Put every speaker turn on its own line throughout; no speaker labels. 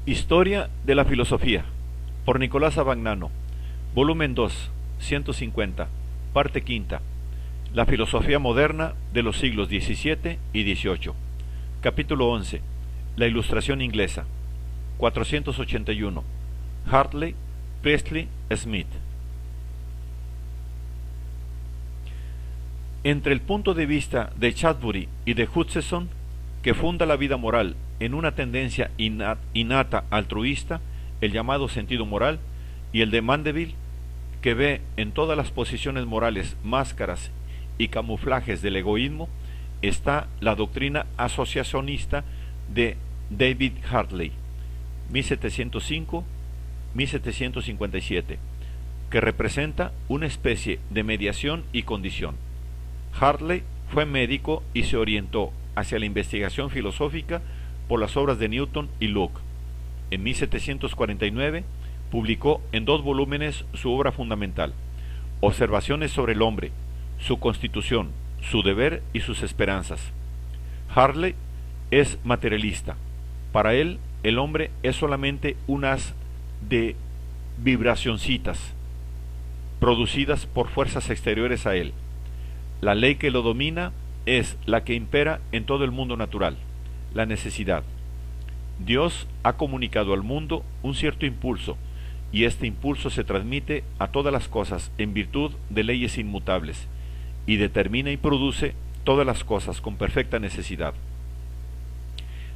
Historia de la filosofía, por Nicolás Abagnano, volumen 2, 150, parte quinta. La filosofía moderna de los siglos XVII y XVIII. Capítulo 11. La ilustración inglesa. 481. Hartley, Priestley, Smith. Entre el punto de vista de Chadbury y de Hutcheson, que funda la vida moral en una tendencia innata altruista, el llamado sentido moral, y el de Mandeville, que ve en todas las posiciones morales máscaras y camuflajes del egoísmo, está la doctrina asociacionista de David Hartley, 1705-1757, que representa una especie de mediación y condición. Hartley fue médico y se orientó hacia la investigación filosófica por las obras de Newton y Locke. En 1749 publicó en 2 volúmenes su obra fundamental, Observaciones sobre el hombre, su constitución, su deber y sus esperanzas. Hartley es materialista. Para él, el hombre es solamente un haz de vibracioncitas producidas por fuerzas exteriores a él. La ley que lo domina es la que impera en todo el mundo natural, la necesidad. Dios ha comunicado al mundo un cierto impulso, y este impulso se transmite a todas las cosas en virtud de leyes inmutables, y determina y produce todas las cosas con perfecta necesidad.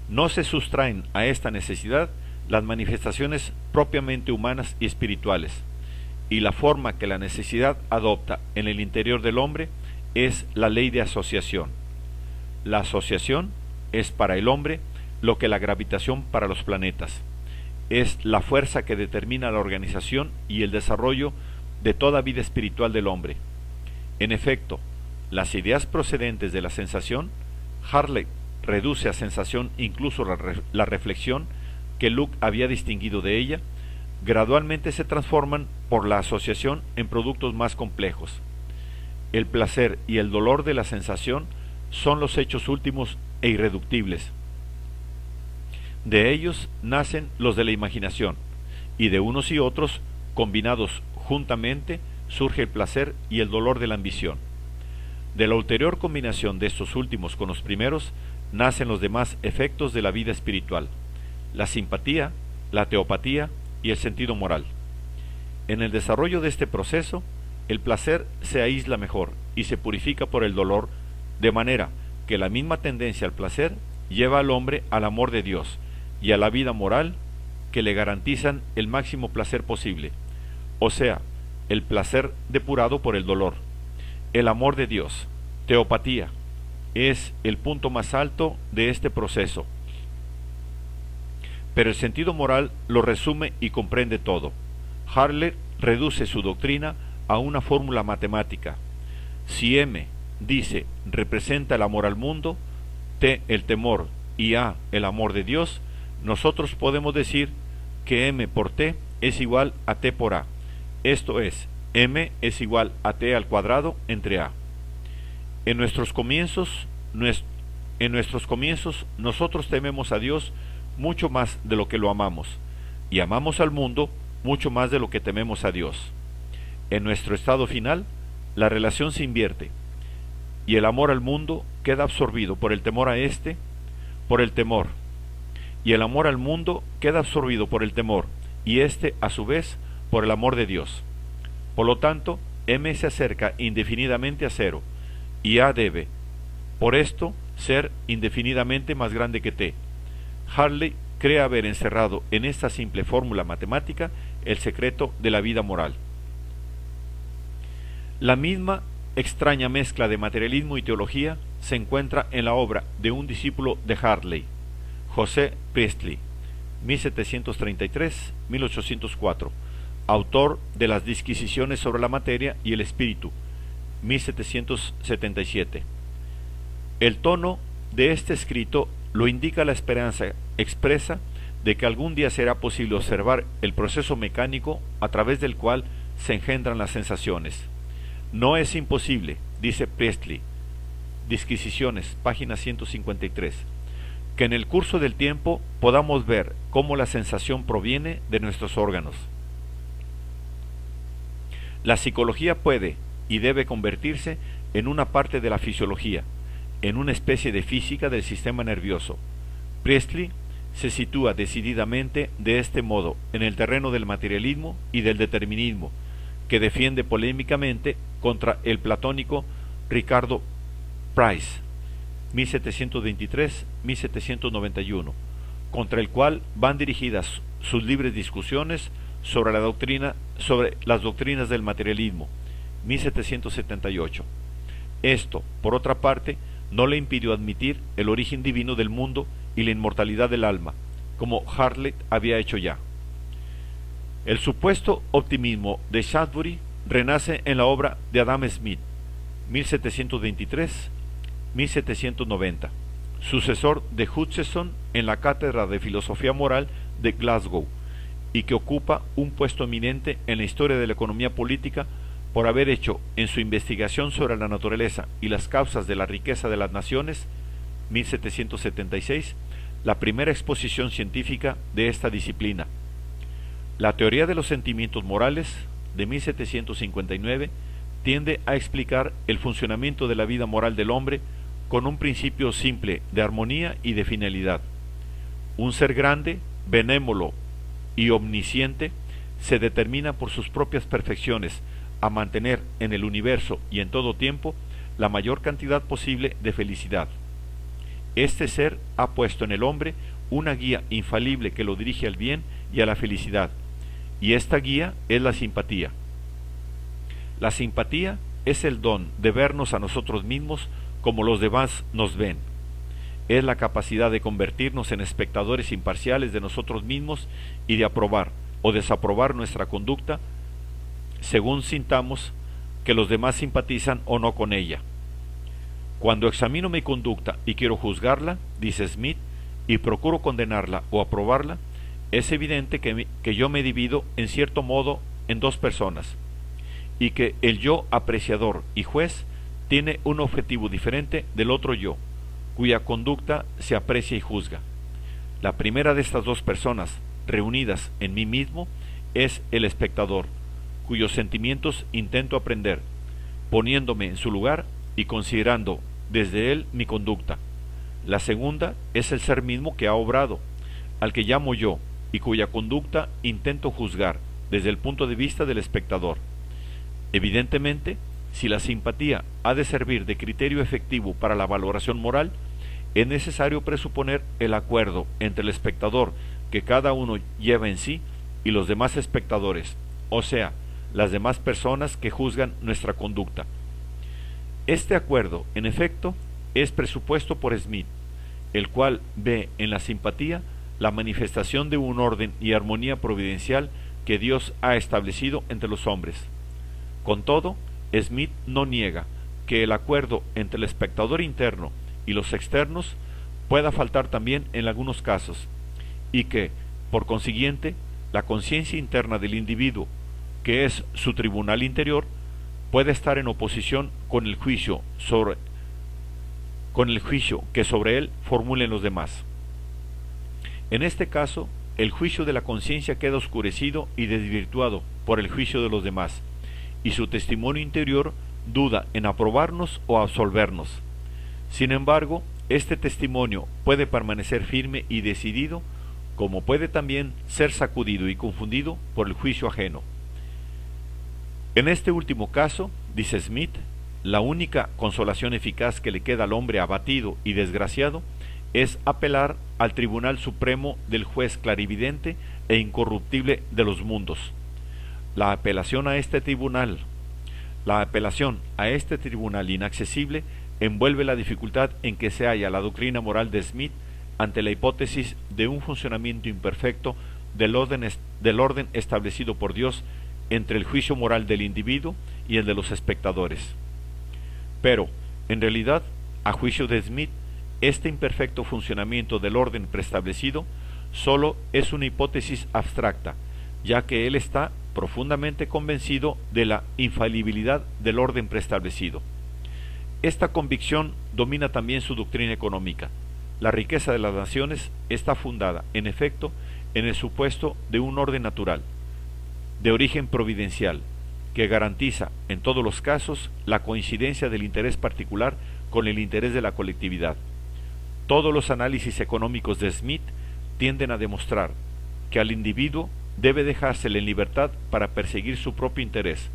No se sustraen a esta necesidad las manifestaciones propiamente humanas y espirituales, y la forma que la necesidad adopta en el interior del hombre es la ley de asociación. La asociación es para el hombre lo que la gravitación para los planetas. Es la fuerza que determina la organización y el desarrollo de toda vida espiritual del hombre. En efecto, las ideas procedentes de la sensación, Hartley reduce a sensación incluso la reflexión que Locke había distinguido de ella, gradualmente se transforman por la asociación en productos más complejos. El placer y el dolor de la sensación son los hechos últimos e irreductibles. De ellos nacen los de la imaginación, y de unos y otros, combinados juntamente, surge el placer y el dolor de la ambición. De la ulterior combinación de estos últimos con los primeros, nacen los demás efectos de la vida espiritual, la simpatía, la teopatía y el sentido moral. En el desarrollo de este proceso, el placer se aísla mejor y se purifica por el dolor, de manera que la misma tendencia al placer lleva al hombre al amor de Dios y a la vida moral que le garantizan el máximo placer posible, o sea, el placer depurado por el dolor. El amor de Dios, teopatía, es el punto más alto de este proceso, pero el sentido moral lo resume y comprende todo. Hartley reduce su doctrina a una fórmula matemática. Si M, dice, representa el amor al mundo, T el temor y A el amor de Dios, nosotros podemos decir que M por T es igual a T por A. Esto es, M es igual a T al cuadrado entre A. En nuestros comienzos nosotros tememos a Dios mucho más de lo que lo amamos, y amamos al mundo mucho más de lo que tememos a Dios. En nuestro estado final, la relación se invierte, y el amor al mundo queda absorbido por el temor a éste, por el temor, y el amor al mundo queda absorbido por el temor, y éste, a su vez, por el amor de Dios. Por lo tanto, M se acerca indefinidamente a cero, y A debe, por esto, ser indefinidamente más grande que T. Hartley cree haber encerrado en esta simple fórmula matemática el secreto de la vida moral. La misma extraña mezcla de materialismo y teología se encuentra en la obra de un discípulo de Hartley, José Priestley, 1733-1804, autor de las Disquisiciones sobre la materia y el espíritu, 1777. El tono de este escrito lo indica la esperanza expresa de que algún día será posible observar el proceso mecánico a través del cual se engendran las sensaciones. No es imposible, dice Priestley, Disquisiciones, página 153, que en el curso del tiempo podamos ver cómo la sensación proviene de nuestros órganos. La psicología puede y debe convertirse en una parte de la fisiología, en una especie de física del sistema nervioso. Priestley se sitúa decididamente de este modo en el terreno del materialismo y del determinismo, que defiende polémicamente contra el platónico Ricardo Price, 1723-1791, contra el cual van dirigidas sus libres discusiones sobre las doctrinas del materialismo, 1778. Esto, por otra parte, no le impidió admitir el origen divino del mundo y la inmortalidad del alma, como Hartley había hecho ya. El supuesto optimismo de Shaftesbury renace en la obra de Adam Smith, 1723-1790, sucesor de Hutcheson en la Cátedra de Filosofía Moral de Glasgow, y que ocupa un puesto eminente en la historia de la economía política por haber hecho en su investigación sobre la naturaleza y las causas de la riqueza de las naciones, 1776, la primera exposición científica de esta disciplina. La teoría de los sentimientos morales, de 1759, tiende a explicar el funcionamiento de la vida moral del hombre con un principio simple de armonía y de finalidad. Un ser grande, benévolo y omnisciente se determina por sus propias perfecciones a mantener en el universo y en todo tiempo la mayor cantidad posible de felicidad. Este ser ha puesto en el hombre una guía infalible que lo dirige al bien y a la felicidad, y esta guía es la simpatía. La simpatía es el don de vernos a nosotros mismos como los demás nos ven. Es la capacidad de convertirnos en espectadores imparciales de nosotros mismos y de aprobar o desaprobar nuestra conducta según sintamos que los demás simpatizan o no con ella. Cuando examino mi conducta y quiero juzgarla, dice Smith, y procuro condenarla o aprobarla, es evidente que yo me divido en cierto modo en dos personas, y que el yo apreciador y juez tiene un objetivo diferente del otro yo, cuya conducta se aprecia y juzga. La primera de estas dos personas, reunidas en mí mismo, es el espectador, cuyos sentimientos intento aprender, poniéndome en su lugar y considerando desde él mi conducta. La segunda es el ser mismo que ha obrado, al que llamo yo, y cuya conducta intento juzgar desde el punto de vista del espectador. Evidentemente, si la simpatía ha de servir de criterio efectivo para la valoración moral, es necesario presuponer el acuerdo entre el espectador que cada uno lleva en sí y los demás espectadores, o sea, las demás personas que juzgan nuestra conducta. Este acuerdo, en efecto, es presupuesto por Smith, el cual ve en la simpatía la manifestación de un orden y armonía providencial que Dios ha establecido entre los hombres. Con todo, Smith no niega que el acuerdo entre el espectador interno y los externos pueda faltar también en algunos casos, y que, por consiguiente, la conciencia interna del individuo, que es su tribunal interior, puede estar en oposición con el juicio que sobre él formulen los demás. En este caso, el juicio de la conciencia queda oscurecido y desvirtuado por el juicio de los demás, y su testimonio interior duda en aprobarnos o absolvernos. Sin embargo, este testimonio puede permanecer firme y decidido, como puede también ser sacudido y confundido por el juicio ajeno. En este último caso, dice Smith, la única consolación eficaz que le queda al hombre abatido y desgraciado es apelar al Tribunal Supremo del Juez clarividente e incorruptible de los mundos. La apelación a este tribunal inaccesible envuelve la dificultad en que se halla la doctrina moral de Smith ante la hipótesis de un funcionamiento imperfecto del orden establecido por Dios entre el juicio moral del individuo y el de los espectadores. Pero, en realidad, a juicio de Smith, este imperfecto funcionamiento del orden preestablecido solo es una hipótesis abstracta, ya que él está profundamente convencido de la infalibilidad del orden preestablecido. Esta convicción domina también su doctrina económica, La riqueza de las naciones está fundada, en efecto, en el supuesto de un orden natural, de origen providencial, que garantiza, en todos los casos, la coincidencia del interés particular con el interés de la colectividad. Todos los análisis económicos de Smith tienden a demostrar que al individuo debe dejársele en libertad para perseguir su propio interés,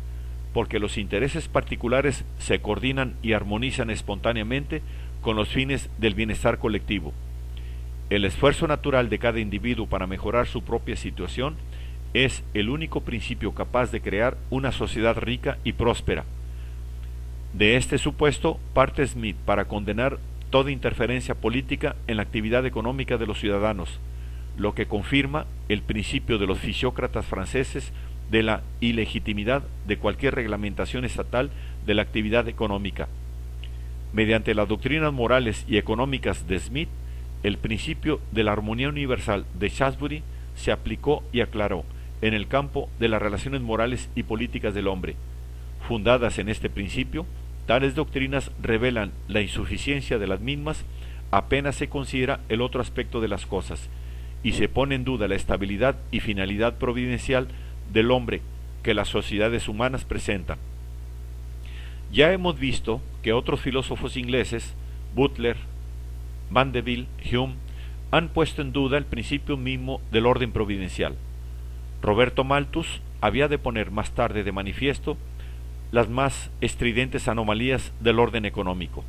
porque los intereses particulares se coordinan y armonizan espontáneamente con los fines del bienestar colectivo. El esfuerzo natural de cada individuo para mejorar su propia situación es el único principio capaz de crear una sociedad rica y próspera. De este supuesto parte Smith para condenar toda interferencia política en la actividad económica de los ciudadanos, lo que confirma el principio de los fisiócratas franceses de la ilegitimidad de cualquier reglamentación estatal de la actividad económica. Mediante las doctrinas morales y económicas de Smith, el principio de la armonía universal de Shaftesbury se aplicó y aclaró en el campo de las relaciones morales y políticas del hombre. Fundadas en este principio, tales doctrinas revelan la insuficiencia de las mismas apenas se considera el otro aspecto de las cosas, y se pone en duda la estabilidad y finalidad providencial del hombre que las sociedades humanas presentan. Ya hemos visto que otros filósofos ingleses, Butler, Mandeville, Hume, han puesto en duda el principio mismo del orden providencial. Roberto Malthus había de poner más tarde de manifiesto las más estridentes anomalías del orden económico.